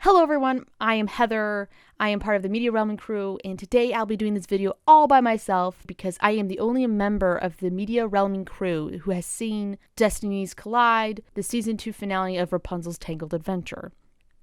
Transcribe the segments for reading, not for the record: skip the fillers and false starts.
Hello everyone, I am Heather. I am part of the Media Realming crew, and today I'll be doing this video all by myself because I am the only member of the Media Realming crew who has seen Destinies Collide, the season 2 finale of Rapunzel's Tangled Adventure.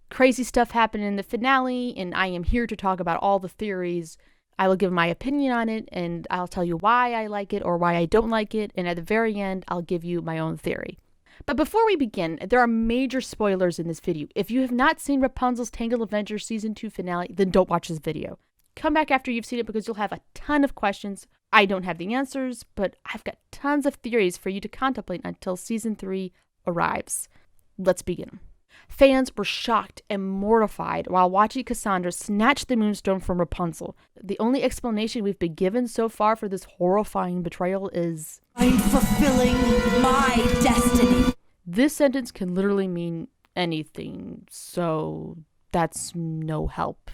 Crazy stuff happened in the finale, and I am here to talk about all the theories. I will give my opinion on it, and I'll tell you why I like it or why I don't like it, and at the very end, I'll give you my own theory. But before we begin, there are major spoilers in this video. If you have not seen Rapunzel's Tangled Adventure Season 2 finale, then don't watch this video. Come back after you've seen it because you'll have a ton of questions. I don't have the answers, but I've got tons of theories for you to contemplate until Season 3 arrives. Let's begin. Fans were shocked and mortified while watching Cassandra snatch the Moonstone from Rapunzel. The only explanation we've been given so far for this horrifying betrayal is, "I'm fulfilling my destiny." This sentence can literally mean anything, so that's no help.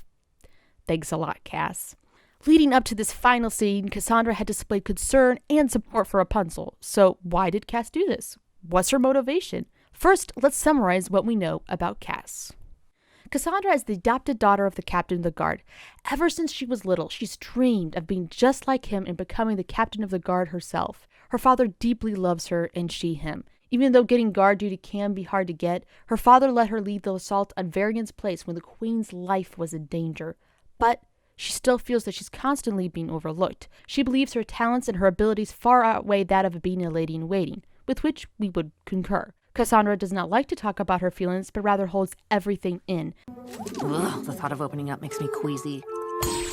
Thanks a lot, Cass. Leading up to this final scene, Cassandra had displayed concern and support for Rapunzel. So why did Cass do this? What's her motivation? First, let's summarize what we know about Cass. Cassandra is the adopted daughter of the captain of the guard. Ever since she was little, she's dreamed of being just like him and becoming the captain of the guard herself. Her father deeply loves her and she him. Even though getting guard duty can be hard to get, her father let her lead the assault on Varian's place when the queen's life was in danger. But she still feels that she's constantly being overlooked. She believes her talents and her abilities far outweigh that of being a lady-in-waiting, with which we would concur. Cassandra does not like to talk about her feelings, but rather holds everything in. Ugh, the thought of opening up makes me queasy.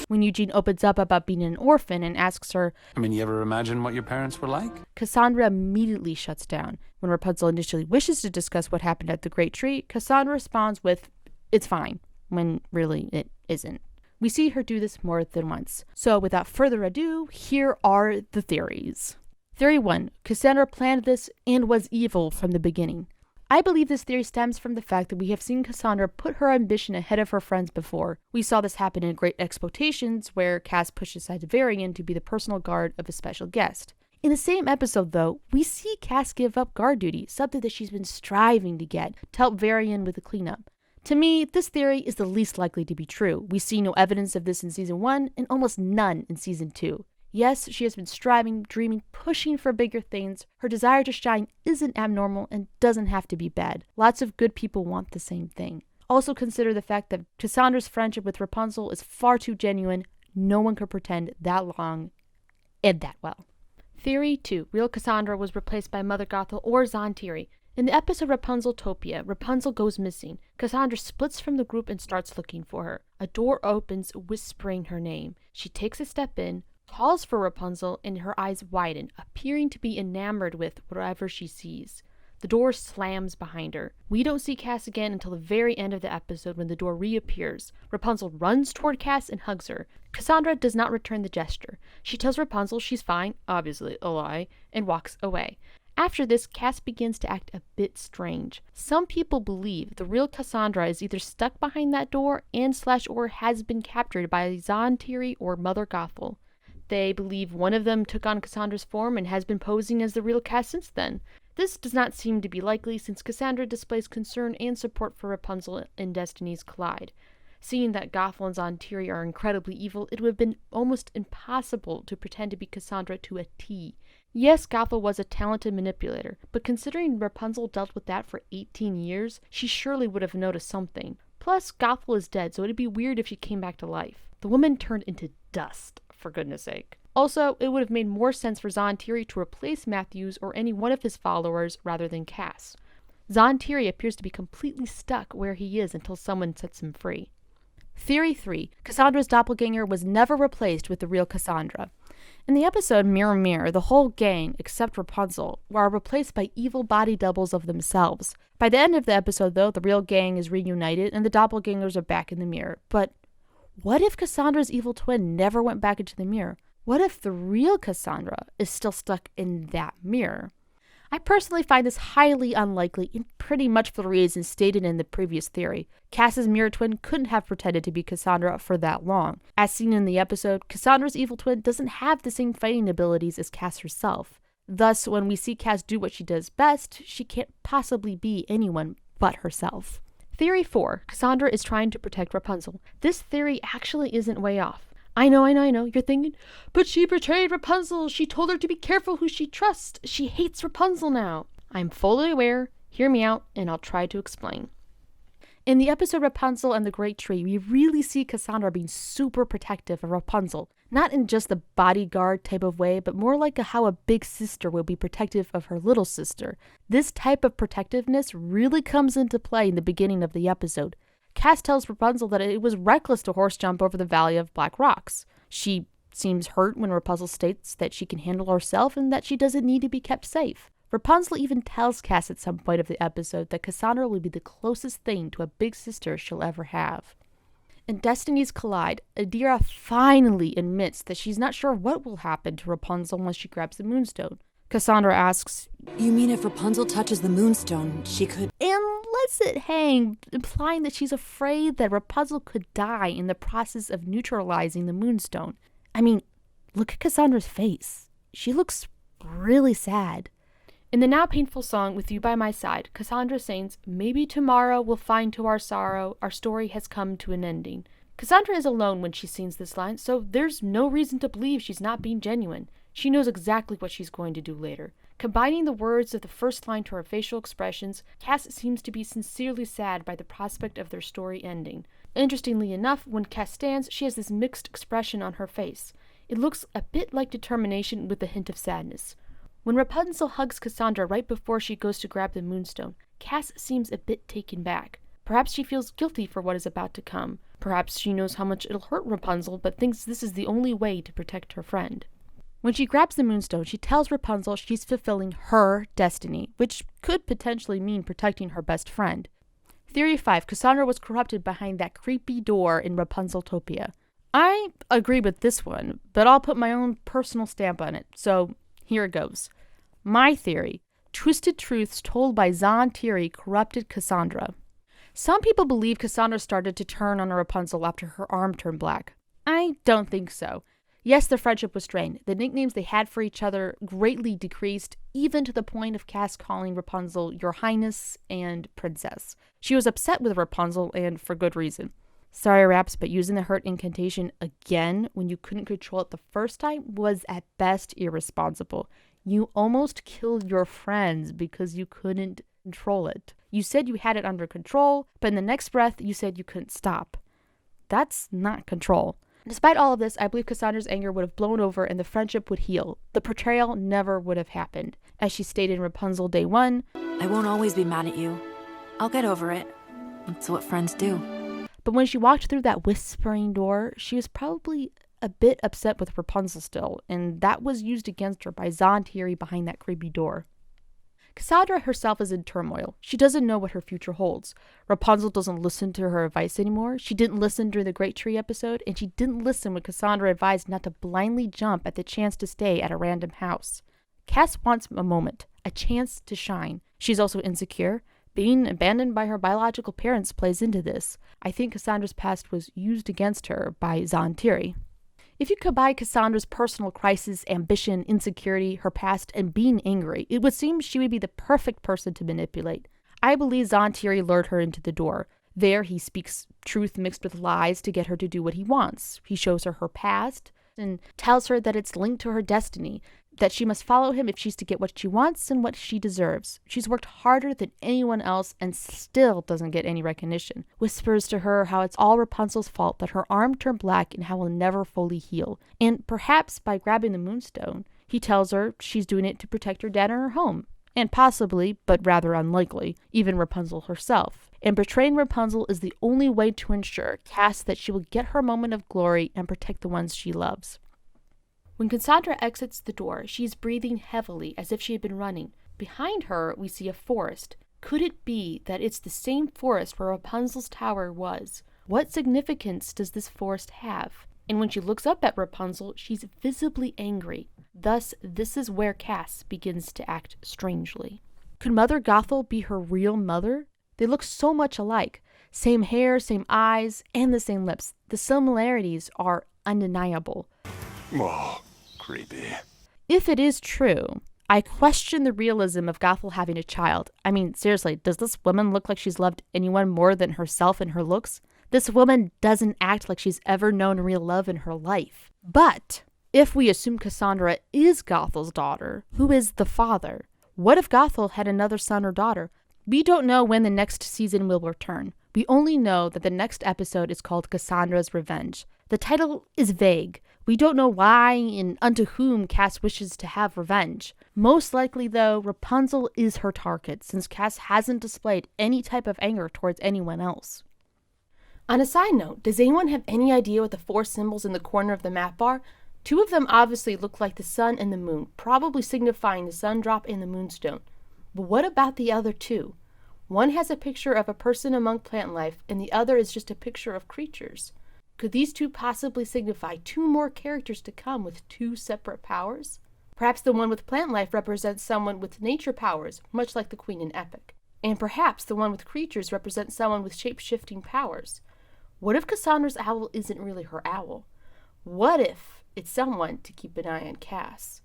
When Eugene opens up about being an orphan and asks her, you ever imagine what your parents were like? Cassandra immediately shuts down. When Rapunzel initially wishes to discuss what happened at the Great Tree, Cassandra responds with, "It's fine," when really it isn't. We see her do this more than once. So without further ado, here are the theories. Theory 1. Cassandra planned this and was evil from the beginning. I believe this theory stems from the fact that we have seen Cassandra put her ambition ahead of her friends before. We saw this happen in Great Exploitations, where Cass pushed aside Varian to be the personal guard of a special guest. In the same episode, though, we see Cass give up guard duty, something that she's been striving to get, to help Varian with the cleanup. To me, this theory is the least likely to be true. We see no evidence of this in Season 1, and almost none in Season 2. Yes, she has been striving, dreaming, pushing for bigger things. Her desire to shine isn't abnormal and doesn't have to be bad. Lots of good people want the same thing. Also consider the fact that Cassandra's friendship with Rapunzel is far too genuine. No one could pretend that long and that well. Theory 2. Real Cassandra was replaced by Mother Gothel or Zontiri. In the episode Rapunzeltopia, Rapunzel goes missing. Cassandra splits from the group and starts looking for her. A door opens, whispering her name. She takes a step in, calls for Rapunzel, and her eyes widen, appearing to be enamored with whatever she sees. The door slams behind her. We don't see Cass again until the very end of the episode when the door reappears. Rapunzel runs toward Cass and hugs her. Cassandra does not return the gesture. She tells Rapunzel she's fine, obviously a lie, and walks away. After this, Cass begins to act a bit strange. Some people believe the real Cassandra is either stuck behind that door and/or has been captured by Zontiri or Mother Gothel. They believe one of them took on Cassandra's form and has been posing as the real Cass since then. This does not seem to be likely since Cassandra displays concern and support for Rapunzel in Destinies Collide. Seeing that Gothel and Zontiri are incredibly evil, it would have been almost impossible to pretend to be Cassandra to a T. Yes, Gothel was a talented manipulator, but considering Rapunzel dealt with that for 18 years, she surely would have noticed something. Plus, Gothel is dead, so it'd be weird if she came back to life. The woman turned into dust, for goodness sake. Also, it would have made more sense for Zontiri to replace Matthews or any one of his followers rather than Cass. Zontiri appears to be completely stuck where he is until someone sets him free. Theory 3. Cassandra's doppelganger was never replaced with the real Cassandra. In the episode Mirror Mirror, the whole gang, except Rapunzel, are replaced by evil body doubles of themselves. By the end of the episode, though, the real gang is reunited and the doppelgangers are back in the mirror. But what if Cassandra's evil twin never went back into the mirror? What if the real Cassandra is still stuck in that mirror? I personally find this highly unlikely and pretty much for the reasons stated in the previous theory. Cass's mirror twin couldn't have pretended to be Cassandra for that long. As seen in the episode, Cassandra's evil twin doesn't have the same fighting abilities as Cass herself. Thus, when we see Cass do what she does best, she can't possibly be anyone but herself. Theory 4. Cassandra is trying to protect Rapunzel. This theory actually isn't way off. I know. You're thinking, but she betrayed Rapunzel. She told her to be careful who she trusts. She hates Rapunzel now. I'm fully aware. Hear me out, and I'll try to explain. In the episode Rapunzel and the Great Tree, we really see Cassandra being super protective of Rapunzel. Not in just the bodyguard type of way, but more like how a big sister will be protective of her little sister. This type of protectiveness really comes into play in the beginning of the episode. Cass tells Rapunzel that it was reckless to horse jump over the Valley of Black Rocks. She seems hurt when Rapunzel states that she can handle herself and that she doesn't need to be kept safe. Rapunzel even tells Cass at some point of the episode that Cassandra will be the closest thing to a big sister she'll ever have. In Destinies Collide, Adira finally admits that she's not sure what will happen to Rapunzel once she grabs the Moonstone. Cassandra asks, You mean if Rapunzel touches the Moonstone, she could... and lets it hang, implying that she's afraid that Rapunzel could die in the process of neutralizing the Moonstone. I mean, look at Cassandra's face. She looks really sad. In the now painful song, With You by My Side, Cassandra sings, Maybe tomorrow we'll find to our sorrow, our story has come to an ending. Cassandra is alone when she sings this line, so there's no reason to believe she's not being genuine. She knows exactly what she's going to do later. Combining the words of the first line to her facial expressions, Cass seems to be sincerely sad by the prospect of their story ending. Interestingly enough, when Cass stands, she has this mixed expression on her face. It looks a bit like determination with a hint of sadness. When Rapunzel hugs Cassandra right before she goes to grab the Moonstone, Cass seems a bit taken back. Perhaps she feels guilty for what is about to come. Perhaps she knows how much it'll hurt Rapunzel, but thinks this is the only way to protect her friend. When she grabs the Moonstone, she tells Rapunzel she's fulfilling her destiny, which could potentially mean protecting her best friend. Theory 5. Cassandra was corrupted behind that creepy door in Rapunzeltopia. I agree with this one, but I'll put my own personal stamp on it, so here it goes. My theory. Twisted truths told by Zahn Thierry corrupted Cassandra. Some people believe Cassandra started to turn on Rapunzel after her arm turned black. I don't think so. Yes, the friendship was strained. The nicknames they had for each other greatly decreased, even to the point of Cass calling Rapunzel Your Highness and Princess. She was upset with Rapunzel, and for good reason. Sorry, Raps, but using the hurt incantation again when you couldn't control it the first time was at best irresponsible. You almost killed your friends because you couldn't control it. You said you had it under control, but in the next breath, you said you couldn't stop. That's not control. Despite all of this, I believe Cassandra's anger would have blown over and the friendship would heal. The betrayal never would have happened. As she stated in Rapunzel Day 1, I won't always be mad at you. I'll get over it. That's what friends do. But when she walked through that whispering door, she was probably a bit upset with Rapunzel still, and that was used against her by Zahn Thierry behind that creepy door. Cassandra herself is in turmoil. She doesn't know what her future holds. Rapunzel doesn't listen to her advice anymore. She didn't listen during the Great Tree episode, and she didn't listen when Cassandra advised not to blindly jump at the chance to stay at a random house. Cass wants a moment, a chance to shine. She's also insecure. Being abandoned by her biological parents plays into this. I think Cassandra's past was used against her by Zahn Thierry. If you combine Cassandra's personal crisis, ambition, insecurity, her past, and being angry, it would seem she would be the perfect person to manipulate. I believe Zahn Thierry lured her into the door. There, he speaks truth mixed with lies to get her to do what he wants. He shows her her past and tells her that it's linked to her destiny, that she must follow him if she's to get what she wants and what she deserves. She's worked harder than anyone else and still doesn't get any recognition. Whispers to her how it's all Rapunzel's fault, that her arm turned black and how will never fully heal. And perhaps by grabbing the Moonstone, he tells her she's doing it to protect her dad and her home. And possibly, but rather unlikely, even Rapunzel herself. And betraying Rapunzel is the only way to ensure Cass that she will get her moment of glory and protect the ones she loves. When Cassandra exits the door, she is breathing heavily as if she had been running. Behind her, we see a forest. Could it be that it's the same forest where Rapunzel's tower was? What significance does this forest have? And when she looks up at Rapunzel, she's visibly angry. Thus, this is where Cass begins to act strangely. Could Mother Gothel be her real mother? They look so much alike. Same hair, same eyes, and the same lips. The similarities are undeniable. Oh, creepy. If it is true, I question the realism of Gothel having a child. I mean, seriously, does this woman look like she's loved anyone more than herself and her looks? This woman doesn't act like she's ever known real love in her life. But if we assume Cassandra is Gothel's daughter, who is the father? What if Gothel had another son or daughter? We don't know when the next season will return. We only know that the next episode is called Cassandra's Revenge. The title is vague. We don't know why and unto whom Cass wishes to have revenge. Most likely, though, Rapunzel is her target, since Cass hasn't displayed any type of anger towards anyone else. On a side note, does anyone have any idea what the 4 symbols in the corner of the map are? 2 of them obviously look like the sun and the moon, probably signifying the sun drop and the moonstone. But what about the other 2? One has a picture of a person among plant life, and the other is just a picture of creatures. Could these 2 possibly signify 2 more characters to come with 2 separate powers? Perhaps the one with plant life represents someone with nature powers, much like the Queen in Epic. And perhaps the one with creatures represents someone with shape-shifting powers. What if Cassandra's owl isn't really her owl? What if it's someone to keep an eye on Cass?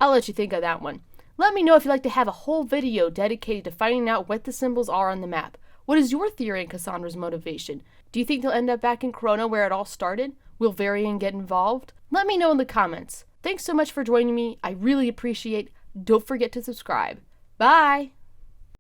I'll let you think of that one. Let me know if you'd like to have a whole video dedicated to finding out what the symbols are on the map. What is your theory on Cassandra's motivation? Do you think they'll end up back in Corona where it all started? Will Varian get involved? Let me know in the comments. Thanks so much for joining me. I really appreciate it. Don't forget to subscribe. Bye!